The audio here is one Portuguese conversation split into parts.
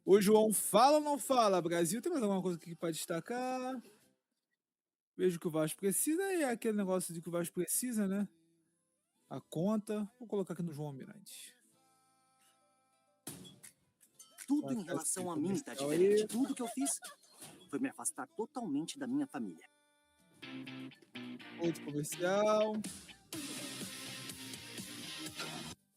Ô, João, fala ou não fala? Brasil, tem mais alguma coisa aqui para destacar? Vejo que o Vasco precisa e é aquele negócio de que o Vasco precisa, né? A conta. Vou colocar aqui no João Almirante. Tudo em Colocar esse relação a mim tá comercial diferente. aí. Tudo que eu fiz foi me afastar totalmente da minha família. Outro comercial.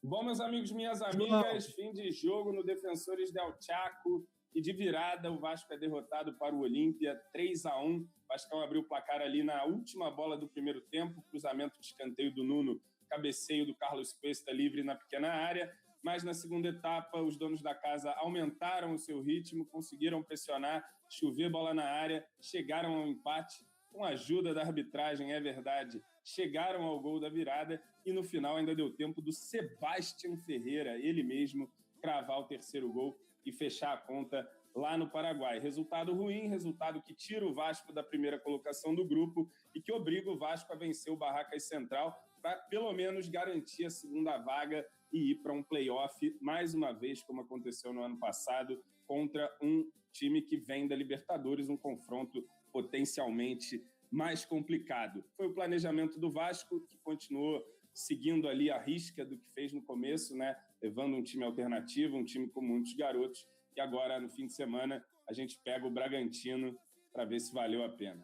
Bom, meus amigos, minhas João. amigas, fim de jogo no Defensores del Chaco e de virada o Vasco é derrotado para o Olímpia 3-1. O Vascão abriu o placar ali na última bola do primeiro tempo, cruzamento de escanteio do Nuno, cabeceio do Carlos Cuesta livre na pequena área, mas na segunda etapa os donos da casa aumentaram o seu ritmo, conseguiram pressionar, chover bola na área, chegaram ao empate, com a ajuda da arbitragem, é verdade, chegaram ao gol da virada e no final ainda deu tempo do Sebastião Ferreira, ele mesmo, cravar o terceiro gol e fechar a conta lá no Paraguai. Resultado ruim, resultado que tira o Vasco da primeira colocação do grupo e que obriga o Vasco a vencer o Barracas Central para pelo menos garantir a segunda vaga e ir para um play-off, mais uma vez, como aconteceu no ano passado, contra um time que vem da Libertadores, um confronto potencialmente mais complicado. Foi o planejamento do Vasco, que continuou seguindo ali a risca do que fez no começo, né? Levando um time alternativo, um time com muitos garotos, e agora, no fim de semana, a gente pega o Bragantino para ver se valeu a pena.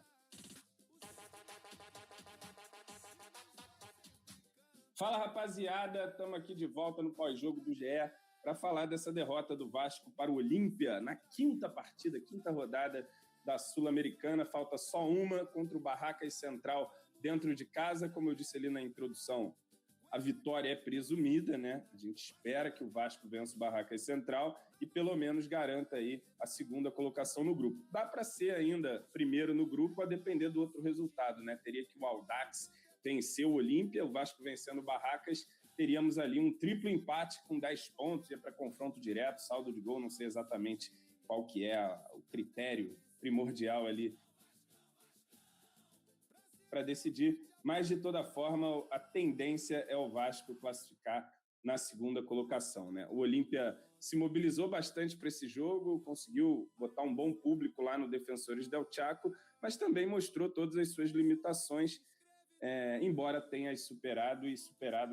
Fala, rapaziada, estamos aqui de volta no pós-jogo do GE para falar dessa derrota do Vasco para o Olímpia na quinta partida, quinta rodada da Sul-Americana. Falta só uma contra o Barracas Central dentro de casa. Como eu disse ali na introdução, a vitória é presumida, né? A gente espera que o Vasco vença o Barracas Central e pelo menos garanta aí a segunda colocação no grupo. Dá para ser ainda primeiro no grupo a depender do outro resultado, né? Teria que o Audax vencer o Olímpia, o Vasco vencendo o Barracas, teríamos ali um triplo empate com 10 pontos, ia para confronto direto, saldo de gol, não sei exatamente qual que é o critério primordial ali para decidir, mas de toda forma a tendência é o Vasco classificar na segunda colocação, né? O Olímpia se mobilizou bastante para esse jogo, conseguiu botar um bom público lá no Defensores del Chaco, mas também mostrou todas as suas limitações, embora tenha superado,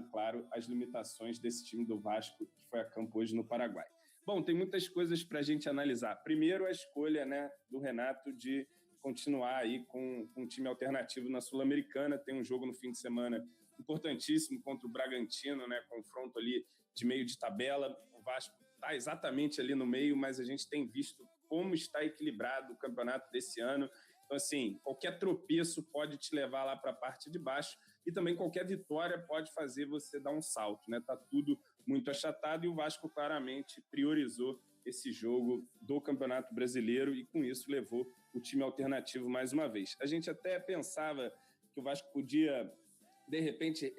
claro, as limitações desse time do Vasco que foi a campo hoje no Paraguai. Bom, tem muitas coisas para a gente analisar. Primeiro, a escolha, né, do Renato de continuar aí com um time alternativo na Sul-Americana. Tem um jogo no fim de semana importantíssimo contra o Bragantino, né, confronto ali de meio de tabela. O Vasco está exatamente ali no meio, mas a gente tem visto como está equilibrado o campeonato desse ano. Então, assim, qualquer tropeço pode te levar lá para a parte de baixo e também qualquer vitória pode fazer você dar um salto, né? Tá tudo muito achatado e o Vasco claramente priorizou esse jogo do Campeonato Brasileiro e com isso levou o time alternativo mais uma vez. A gente até pensava que o Vasco podia, de repente,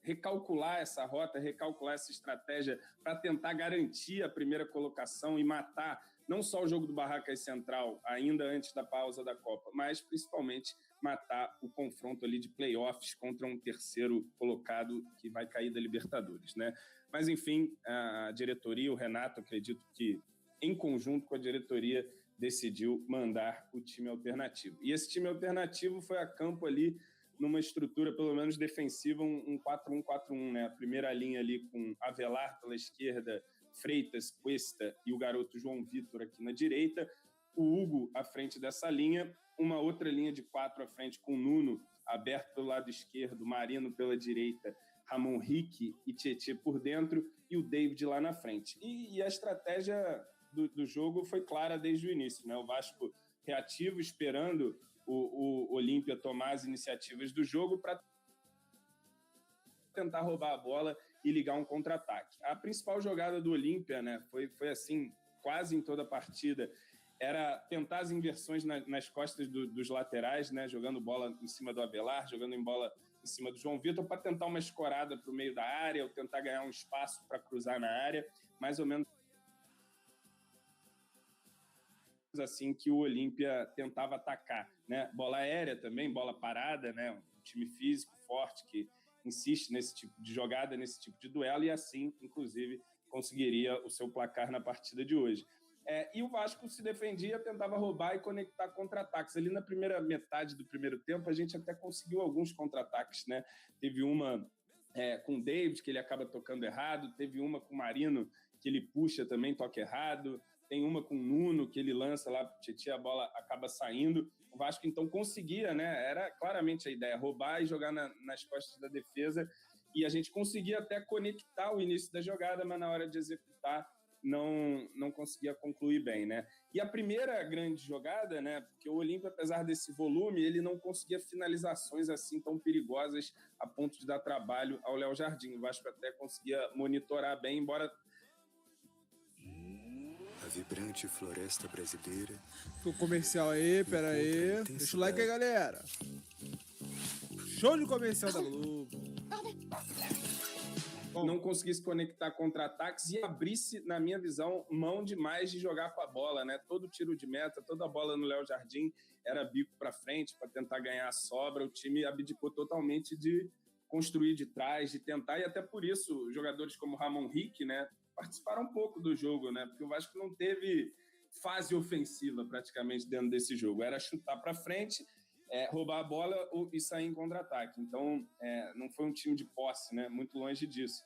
recalcular essa rota, recalcular essa estratégia para tentar garantir a primeira colocação e matar não só o jogo do Barracas Central, ainda antes da pausa da Copa, mas principalmente matar o confronto ali de playoffs contra um terceiro colocado que vai cair da Libertadores, né? Mas, enfim, a diretoria, o Renato, acredito que, em conjunto com a diretoria, decidiu mandar o time alternativo. E esse time alternativo foi a campo ali numa estrutura, pelo menos defensiva, um 4-1-4-1, né? A primeira linha ali com Avelar pela esquerda, Freitas, Cuesta e o garoto João Vitor aqui na direita, o Hugo à frente dessa linha, uma outra linha de 4 à frente com o Nuno aberto pelo lado esquerdo, Marino pela direita, Ramon Rique e Tietê por dentro e o David lá na frente. E a estratégia do jogo foi clara desde o início, né? O Vasco reativo, esperando o Olímpia tomar as iniciativas do jogo para tentar roubar a bola e ligar um contra-ataque. A principal jogada do Olímpia, né, foi assim, quase em toda a partida, era tentar as inversões nas costas dos laterais, né, jogando bola em cima do Avelar, jogando bola em cima do João Vitor, para tentar uma escorada para o meio da área, ou tentar ganhar um espaço para cruzar na área, mais ou menos assim que o Olímpia tentava atacar, né? Bola aérea também, bola parada, né? Um time físico forte que insiste nesse tipo de jogada, nesse tipo de duelo, e assim, inclusive, conseguiria o seu placar na partida de hoje. E o Vasco se defendia, tentava roubar e conectar contra-ataques. Ali na primeira metade do primeiro tempo, a gente até conseguiu alguns contra-ataques, né? Teve uma com o David, que ele acaba tocando errado, teve uma com o Marino, que ele puxa também, toca errado, tem uma com o Nuno, que ele lança lá pro Tietê, a bola acaba saindo. O Vasco, então, conseguia, né? Era claramente a ideia, roubar e jogar nas costas da defesa, e a gente conseguia até conectar o início da jogada, mas na hora de executar não conseguia concluir bem, né? E a primeira grande jogada, né? Porque o Olímpia, apesar desse volume, ele não conseguia finalizações assim tão perigosas a ponto de dar trabalho ao Léo Jardim. O Vasco até conseguia monitorar bem, embora... A vibrante floresta brasileira. O comercial aí, pera aí. Deixa o like aí, galera. Show de comercial da Globo. Não conseguisse conectar contra-ataques e abrisse, na minha visão, mão demais de jogar com a bola, né? Todo tiro de meta, toda bola no Léo Jardim era bico para frente para tentar ganhar a sobra. O time abdicou totalmente de construir de trás, de tentar, e até por isso jogadores como Ramon Rick, né, participaram um pouco do jogo, né? Porque o Vasco não teve fase ofensiva praticamente dentro desse jogo. Era chutar para frente, roubar a bola e sair em contra-ataque. Então, não foi um time de posse, né? Muito longe disso.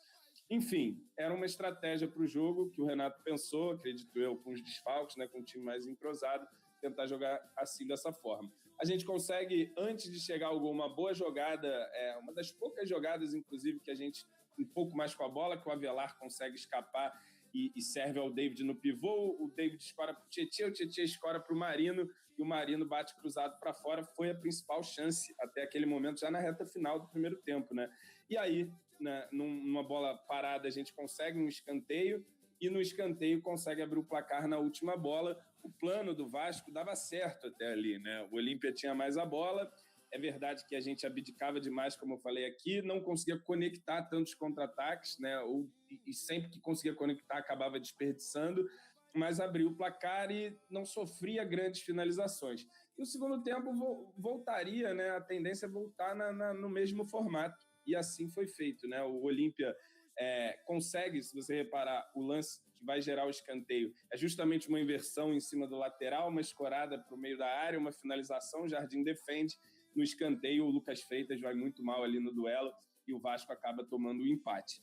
Enfim, era uma estratégia para o jogo que o Renato pensou, acredito eu, com os desfalques, né? Com o time mais entrosado, tentar jogar assim, dessa forma. A gente consegue, antes de chegar ao gol, uma boa jogada, uma das poucas jogadas, inclusive, que a gente, um pouco mais com a bola, que o Avelar consegue escapar e serve ao David no pivô. O David escora para o Tietê escora para o Marino, e o Marino bate cruzado para fora. Foi a principal chance até aquele momento, já na reta final do primeiro tempo, né? E aí, né, numa bola parada, a gente consegue um escanteio, e no escanteio consegue abrir o placar na última bola. O plano do Vasco dava certo até ali, né? O Olímpia tinha mais a bola. É verdade que a gente abdicava demais, como eu falei aqui, não conseguia conectar tantos contra-ataques, né? E sempre que conseguia conectar, acabava desperdiçando, mas abriu o placar e não sofria grandes finalizações. E o segundo tempo voltaria, né? A tendência é voltar no mesmo formato, e assim foi feito, né? O Olímpia consegue, se você reparar, o lance que vai gerar o escanteio é justamente uma inversão em cima do lateral, uma escorada para o meio da área, uma finalização, o Jardim defende. No escanteio, o Lucas Freitas vai muito mal ali no duelo e o Vasco acaba tomando o empate.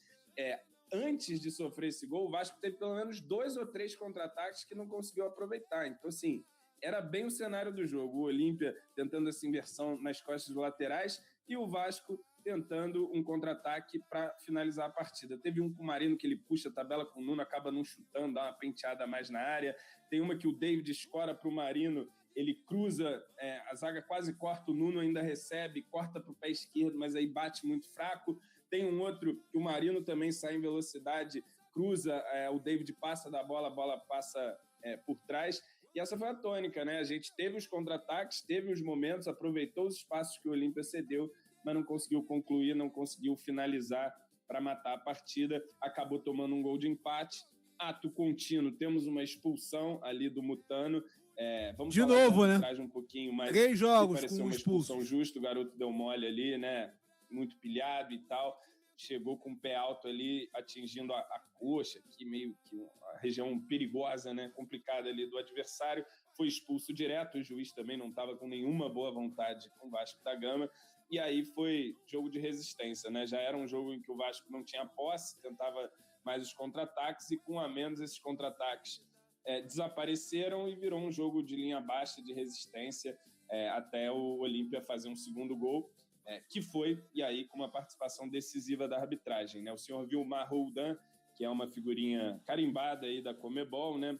Antes de sofrer esse gol, o Vasco teve pelo menos 2 ou 3 contra-ataques que não conseguiu aproveitar. Então, assim, era bem o cenário do jogo. O Olímpia tentando essa inversão nas costas dos laterais e o Vasco tentando um contra-ataque para finalizar a partida. Teve um com o Marino que ele puxa a tabela com o Nuno, acaba não chutando, dá uma penteada a mais na área. Tem uma que o David escora para o Marino, ele cruza, a zaga quase corta, o Nuno ainda recebe, corta para o pé esquerdo, mas aí bate muito fraco. Tem um outro que o Marino também sai em velocidade, cruza, o David passa da bola, a bola passa por trás. E essa foi a tônica, né? A gente teve os contra-ataques, teve os momentos, aproveitou os espaços que o Olímpia cedeu, mas não conseguiu concluir, não conseguiu finalizar para matar a partida. Acabou tomando um gol de empate. Ato contínuo, temos uma expulsão ali do Mutano. Vamos de falar novo, né? Um pouquinho mais. 3 jogos pareceu com uma expulso. expulsão justa, o garoto deu mole ali, né? Muito pilhado e tal. Chegou com o pé alto ali, atingindo a coxa, que meio que a região perigosa, né? Complicada ali do adversário. Foi expulso direto, o juiz também não estava com nenhuma boa vontade com o Vasco da Gama. E aí foi jogo de resistência, né? Já era um jogo em que o Vasco não tinha posse, tentava mais os contra-ataques, e com a menos esses contra-ataques desapareceram e virou um jogo de linha baixa, de resistência, até o Olímpia fazer um segundo gol, que foi, e aí com uma participação decisiva da arbitragem, né? O senhor Vilmar Roldan, que é uma figurinha carimbada aí da Conmebol, né?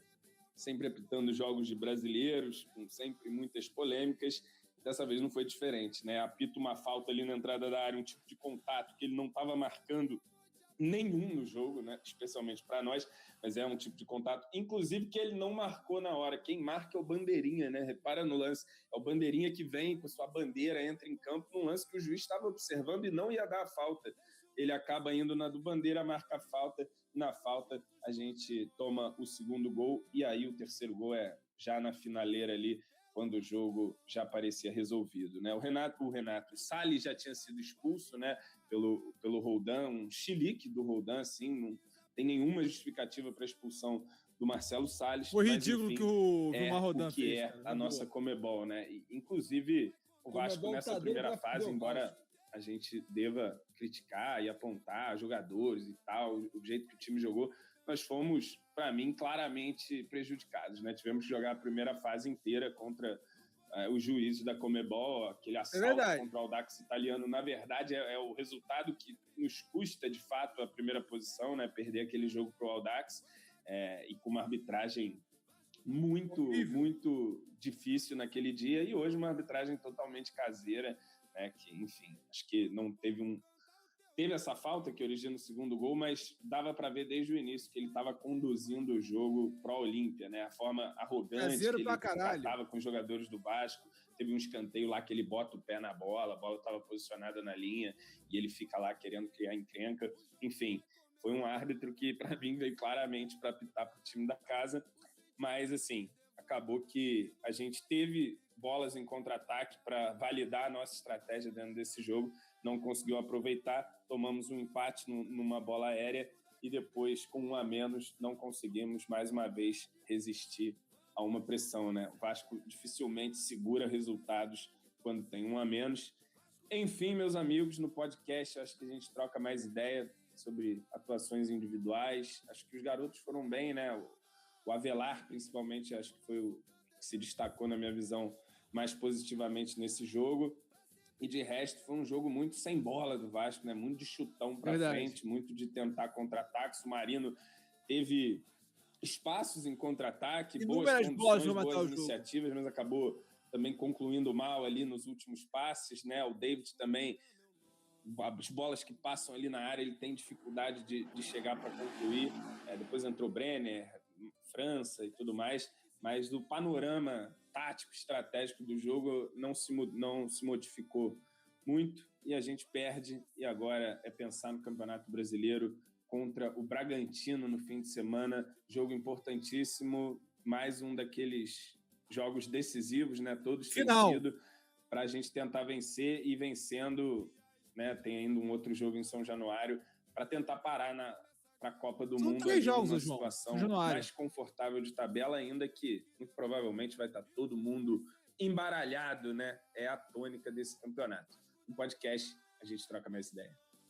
Sempre apitando jogos de brasileiros, com sempre muitas polêmicas. Dessa vez não foi diferente, né? Apita uma falta ali na entrada da área, um tipo de contato que ele não estava marcando nenhum no jogo, né? Especialmente para nós, mas é um tipo de contato, inclusive, que ele não marcou na hora. Quem marca é o bandeirinha, né? Repara no lance, é o bandeirinha que vem com sua bandeira, entra em campo num lance que o juiz estava observando e não ia dar a falta. Ele acaba indo na do bandeira, marca a falta, na falta a gente toma o segundo gol, e aí o terceiro gol é já na finaleira ali, quando o jogo já parecia resolvido, né? O Salles já tinha sido expulso, né, pelo Roldan, um chilique do Roldan, assim, não tem nenhuma justificativa para a expulsão do Marcelo Salles. Foi mas, ridículo enfim, que o é Vilmar Rodan o que fez, é cara, a na nossa boa. Comebol, né? E, inclusive, o Vasco Comebol nessa tá doido primeira pra fase, fuder o embora Vasco. a gente deva criticar e apontar jogadores e tal, o jeito que o time jogou, nós fomos, para mim, claramente prejudicados, né? Tivemos que jogar a primeira fase inteira contra os juízes da Comebol, aquele assalto verdade. contra o Audax italiano. Na verdade, é o resultado que nos custa, de fato, a primeira posição, né? Perder aquele jogo para o Audax, e com uma arbitragem muito difícil naquele dia, e hoje uma arbitragem totalmente caseira, né? Que, enfim, acho que não teve essa falta que origina o segundo gol, mas dava para ver desde o início que ele estava conduzindo o jogo pro Olímpia, né? A forma arrogante Caseiro que pra ele caralho. tratava com os jogadores do Vasco. Teve um escanteio lá que ele bota o pé na bola, a bola estava posicionada na linha e ele fica lá querendo criar encrenca. Enfim, foi um árbitro que, para mim, veio claramente para apitar para o time da casa, mas, assim, acabou que a gente teve bolas em contra-ataque para validar a nossa estratégia dentro desse jogo, não conseguiu aproveitar, tomamos um empate numa bola aérea e depois, com 1 a menos, não conseguimos mais uma vez resistir a uma pressão, né? O Vasco dificilmente segura resultados quando tem 1 a menos. Enfim, meus amigos, no podcast acho que a gente troca mais ideia sobre atuações individuais. Acho que os garotos foram bem, né? O Avelar, principalmente, acho que foi o que se destacou, na minha visão, mais positivamente nesse jogo. E de resto, foi um jogo muito sem bola do Vasco, né? Muito de chutão para frente, muito de tentar contra-ataques. O Marino teve espaços em contra-ataque, boas condições, boas iniciativas, mas acabou também concluindo mal ali nos últimos passes, né? O David também, as bolas que passam ali na área, ele tem dificuldade de chegar para concluir. Depois entrou Brenner, França e tudo mais, mas do panorama tático, estratégico do jogo não se modificou muito e a gente perde. E agora é pensar no Campeonato Brasileiro contra o Bragantino no fim de semana, jogo importantíssimo, mais um daqueles jogos decisivos, né? Todos têm sido para a gente tentar vencer e vencendo, né? Tem ainda um outro jogo em São Januário para tentar parar para a Copa do Mundo. 3 jogos, numa João. situação mais confortável de tabela, ainda que muito provavelmente vai estar todo mundo embaralhado, né? É a tônica desse campeonato. No podcast, a gente troca mais ideia.